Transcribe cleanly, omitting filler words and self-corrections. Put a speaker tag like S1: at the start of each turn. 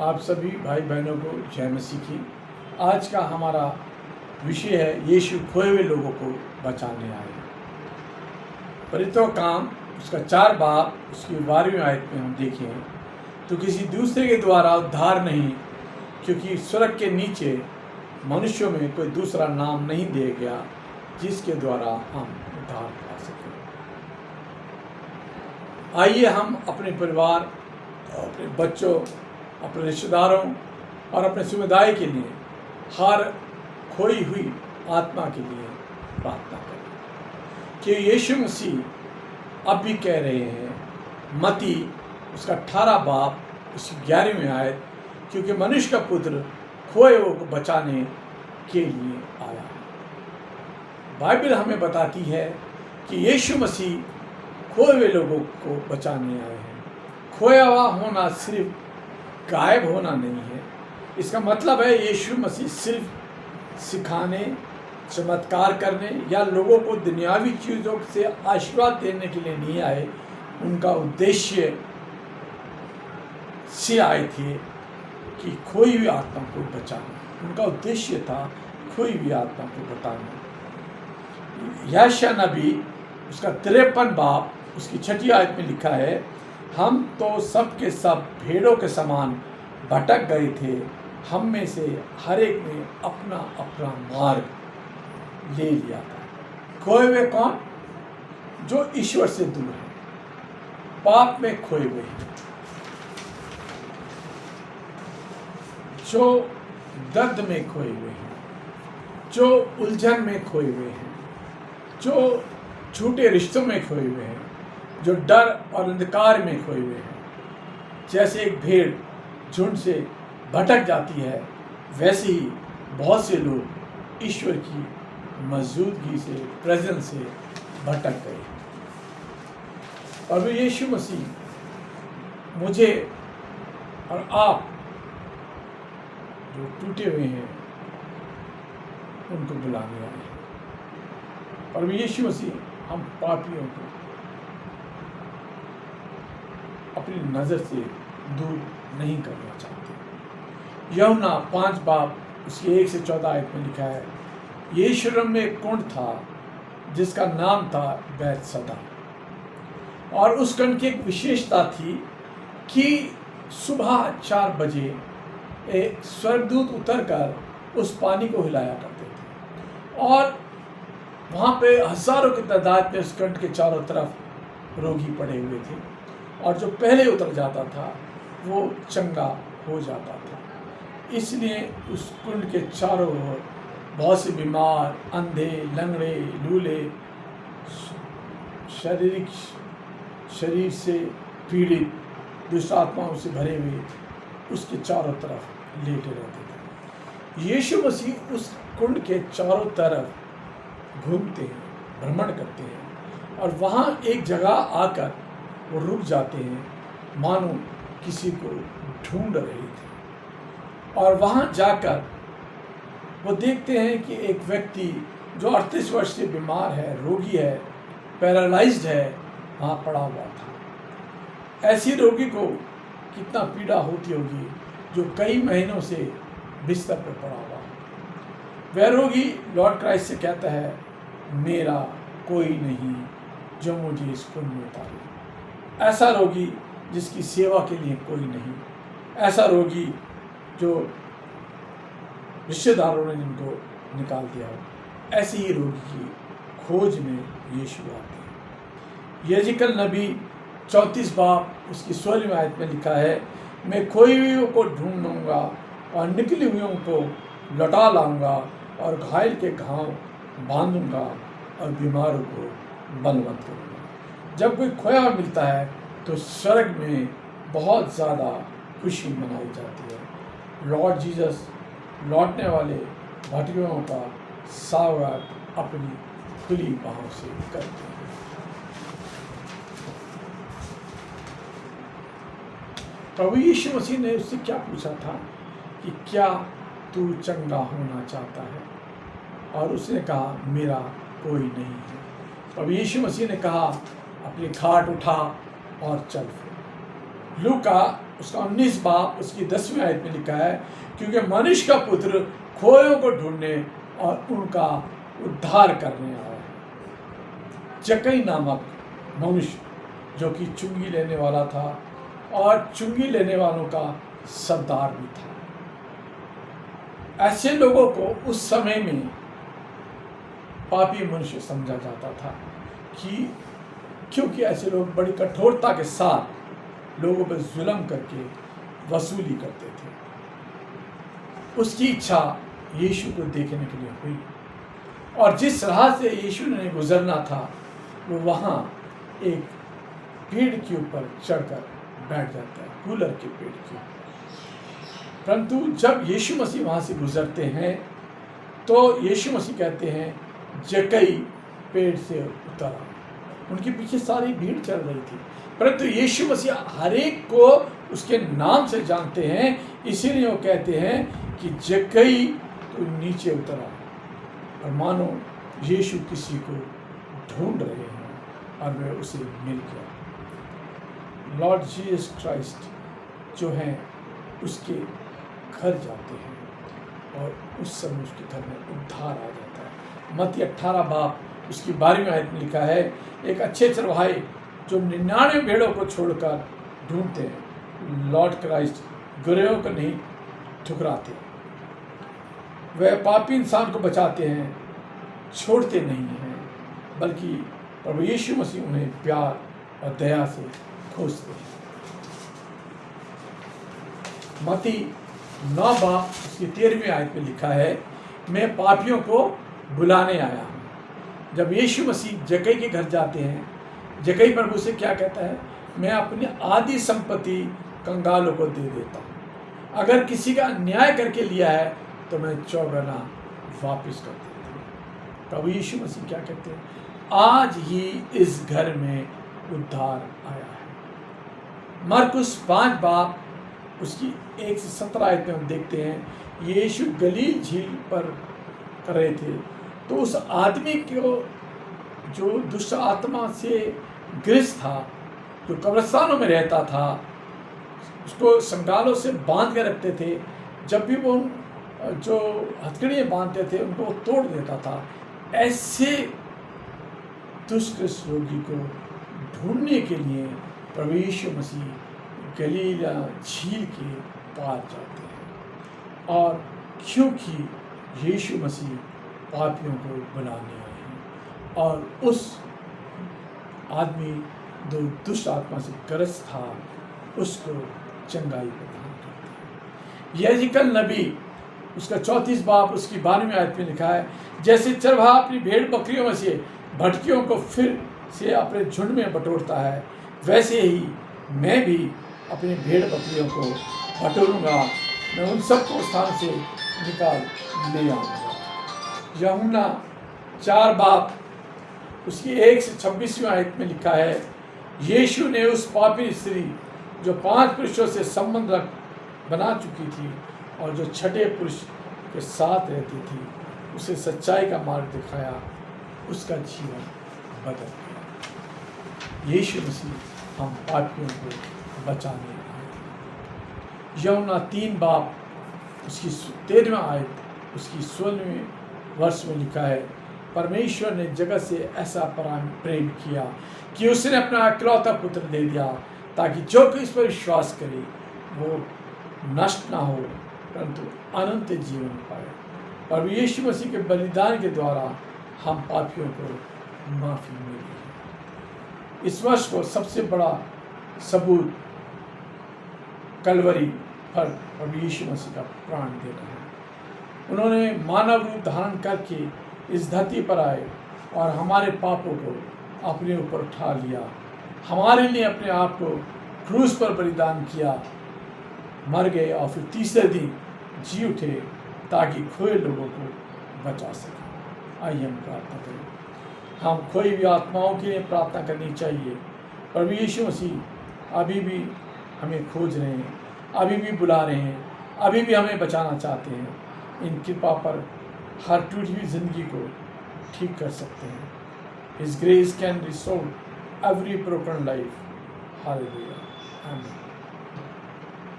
S1: आप सभी भाई बहनों को जय मसीह की। आज का हमारा विषय है यीशु खोए हुए लोगों को बचाने आए। परित्व काम उसका 4 बाब उसकी 12वीं आयत में हम देखें तो किसी दूसरे के द्वारा उद्धार नहीं, क्योंकि स्वर्ग के नीचे मनुष्यों में कोई दूसरा नाम नहीं दिया गया जिसके द्वारा हम उद्धार पा सकें। आइए हम अपने परिवार, अपने बच्चों, अपने रिश्तेदारों और अपने समुदाय के लिए हर खोई हुई आत्मा के लिए प्रार्थना करें कि यीशु मसीह अब भी कह रहे हैं, मत्ती उसका 18 बाब उसकी 11वीं आयत, क्योंकि मनुष्य का पुत्र खोए हुए को बचाने के लिए आया है। बाइबल हमें बताती है कि यीशु मसीह खोए हुए लोगों को बचाने आए हैं। खोया हुआ होना सिर्फ गायब होना नहीं है। इसका मतलब है यीशु मसीह सिर्फ सिखाने, चमत्कार करने या लोगों को दुनियावी चीज़ों से आशीर्वाद देने के लिए नहीं आए। उनका उद्देश्य से आए थे कि खोई हुई आत्मा को बचाना। उनका उद्देश्य था खोई हुई आत्मा को बताना। यशायाह नबी उसका 53 बाब उसकी 6ठी आयत में लिखा है, हम तो सब के सब भेड़ों के समान भटक गए थे, हम में से हर एक ने अपना अपना मार्ग ले लिया था। खोए हुए कौन? जो ईश्वर से दूर है, पाप में खोए हुए हैं, जो दर्द में खोए हुए हैं, जो उलझन में खोए हुए हैं, जो झूठे रिश्तों में खोए हुए हैं, जो डर और अंधकार में खोए हुए हैं। जैसे एक भेड़ झुंड से भटक जाती है, वैसे ही बहुत से लोग ईश्वर की मौजूदगी से, प्रेजेंस से भटक गए। और यीशु मसीह मुझे और आप जो टूटे हुए हैं उनको बुलाने आए हैं। और यीशु मसीह हम पापियों को अपनी नज़र से दूर नहीं करना चाहते। यूहन्ना 5 बाब उसकी 1 से 14 आयत में लिखा है, यरूशलेम में एक कुंड था जिसका नाम था बैतसदा, और उस कुंड की एक विशेषता थी कि सुबह 4 बजे एक स्वर्गदूत उतरकर उस पानी को हिलाया करते थे, और वहाँ पे हज़ारों की तादाद में उस कुंड के चारों तरफ रोगी पड़े हुए थे, और जो पहले उतर जाता था वो चंगा हो जाता था। इसलिए उस कुंड के चारों ओर बहुत से बीमार, अंधे, लंगड़े, लूले, शरीर से पीड़ित, दुष्ट आत्माओं से भरे हुए उसके चारों तरफ लेटे रहते थे। यीशु मसीह उस कुंड के चारों तरफ घूमते हैं, भ्रमण करते हैं, और वहाँ एक जगह आकर वो रुक जाते हैं, मानो किसी को ढूंढ रहे थे। और वहाँ जाकर वो देखते हैं कि एक व्यक्ति जो 38 वर्ष से बीमार है, रोगी है, पैरालाइज्ड है, वहाँ पड़ा हुआ था। ऐसी रोगी को कितना पीड़ा होती होगी जो कई महीनों से बिस्तर पर पड़ा हुआ है। वह रोगी लॉर्ड क्राइस्ट से कहता है, मेरा कोई नहीं जो मुझे इस कुंड में उतारे। ऐसा रोगी जिसकी सेवा के लिए कोई नहीं, ऐसा रोगी जो रिश्तेदारों ने जिनको निकाल दिया हो, ऐसे ही रोगी की खोज में यीशु आते हैं। यजकल नबी 34 बाब उसकी 16वीं आयत में लिखा है, मैं खोई हुई को ढूंढूंगा और निकली हुई को लौटा लाऊंगा, और घायल के घाव बांधूंगा और बीमारों को बलवंत करूंगा। जब कोई खोया मिलता है तो स्वर्ग में बहुत ज़्यादा खुशी मनाई जाती है। लॉर्ड जीसस लौटने वाले भटकों का स्वागत अपनी खुली बाहों से करते हैं। प्रभु यीशु मसीह ने उससे क्या पूछा था कि क्या तू चंगा होना चाहता है? और उसने कहा, मेरा कोई नहीं है। प्रभु यीशु मसीह ने कहा, अपनी खाट उठा और चल फिर। लूका उसका 19 बाब उसकी 10वीं आयत में लिखा है, क्योंकि मनुष्य का पुत्र खोयों को ढूंढने और उनका उद्धार करने आया है। जक्कई नामक मनुष्य जो कि चुंगी लेने वाला था और चुंगी लेने वालों का सरदार भी था। ऐसे लोगों को उस समय में पापी मनुष्य समझा जाता था, कि क्योंकि ऐसे लोग बड़ी कठोरता के साथ लोगों पर जुल्म करके वसूली करते थे। उसकी इच्छा यीशु को देखने के लिए हुई, और जिस राह से यीशु ने गुजरना था वो वहाँ एक पेड़ के ऊपर चढ़कर बैठ जाता है, कूलर के पेड़ के ऊपर। परंतु जब यीशु मसीह वहाँ से गुजरते हैं तो यीशु मसीह कहते हैं, जक्कई पेड़ से उतर आ। उनके पीछे सारी भीड़ चल रही थी, परंतु यीशु मसीह हर एक को उसके नाम से जानते हैं, इसीलिए वो कहते हैं कि जक्कई तो नीचे उतर आ। और मानो यीशु किसी को ढूंढ रहे हैं और वे उसे मिल गया। लॉर्ड जीसस क्राइस्ट जो हैं उसके घर जाते हैं और उस समय उसके घर में उद्धार आ जाता है। मत्ती 18 बाब उसकी 12वीं आयत में लिखा है, एक अच्छे चरवाहे जो 99 भेड़ों को छोड़कर ढूंढते हैं, लॉर्ड क्राइस्ट गुरेहों को नहीं ठुकराते। वह पापी इंसान को बचाते हैं, छोड़ते नहीं हैं, बल्कि प्रभु यीशु मसीह उन्हें प्यार और दया से खोजते हैं। मत्ती 9 बाब उसकी 13वीं आयत में लिखा है, मैं पापियों को बुलाने आया हूँ। जब यीशु मसीह जक्कई के घर जाते हैं, जक्कई प्रभु से क्या कहता है, मैं अपनी आधी संपत्ति कंगालों को दे देता हूँ। अगर किसी का अन्याय करके लिया है तो मैं 4 गुना वापिस कर देता हूँ। प्रभु यीशु मसीह क्या कहते हैं, आज ही इस घर में उद्धार आया है। मरकुस 5 बाब उसकी 1 से 17 आयत में हम देखते हैं, यीशु गलील झील पर कर रहे थे तो उस आदमी को जो दुष्ट आत्मा से ग्रस्त था, जो कब्रिस्तानों में रहता था, उसको संगालों से बांध के रखते थे। जब भी वो जो हथकड़ियाँ बांधते थे उनको वो तोड़ देता था। ऐसे दुष्कृष्ट रोगी को ढूंढने के लिए प्रभु यीशु मसीह गलील झील के पार जाते हैं, और क्योंकि यीशु मसीह पापियों को बुलाने आए हैं और उस आदमी जो दुष्ट आत्मा से ग्रस्त था उसको चंगाई प्रदान करते हैं। यहेजकल नबी उसका 34 बाब उसकी 12वीं आयत में लिखा है, जैसे चरवाहा अपनी भेड़ बकरियों में से भटकियों को फिर से अपने झुंड में बटोरता है, वैसे ही मैं भी अपनी भेड़ बकरियों को बटोरूंगा, मैं उन सबको स्थान से निकाल ले आऊँगा। यूहन्ना 4 बाब उसकी 1 से 26वीं आयत में लिखा है, यीशु ने उस पापी स्त्री जो 5 पुरुषों से संबंध बना चुकी थी और जो छठे पुरुष के साथ रहती थी, उसे सच्चाई का मार्ग दिखाया, उसका जीवन बदल गया। यीशु मसीह हम पापियों को बचाने आए थे। यूहन्ना 3 बाब उसकी 13वां आयत उसकी 16वें वर्ष में लिखा है, परमेश्वर ने जगत से ऐसा प्रेम किया कि उसने अपना इकलौता पुत्र दे दिया, ताकि जो कोई इस पर विश्वास करे वो नष्ट ना हो परंतु अनंत जीवन पाए। और यीशु मसीह के बलिदान के द्वारा हम पापियों को माफ़ी मिली है। इस वर्ष को सबसे बड़ा सबूत कलवरी पर प्रभु यीशु मसीह का प्राण देना है। उन्होंने मानव रूप धारण करके इस धरती पर आए और हमारे पापों को अपने ऊपर उठा लिया, हमारे लिए अपने आप को क्रूस पर बलिदान किया, मर गए और फिर तीसरे दिन जी उठे ताकि खोए लोगों को बचा सकें। आइए हम प्रार्थना करें। हम खोई हुई आत्माओं के लिए प्रार्थना करनी चाहिए। प्रभु यीशु मसीह अभी भी हमें खोज रहे हैं, अभी भी बुला रहे हैं, अभी भी हमें बचाना चाहते हैं। इन कृपा पर हर टूटी हुई जिंदगी को ठीक कर सकते हैं। His grace can restore every broken life. Hallelujah. Amen.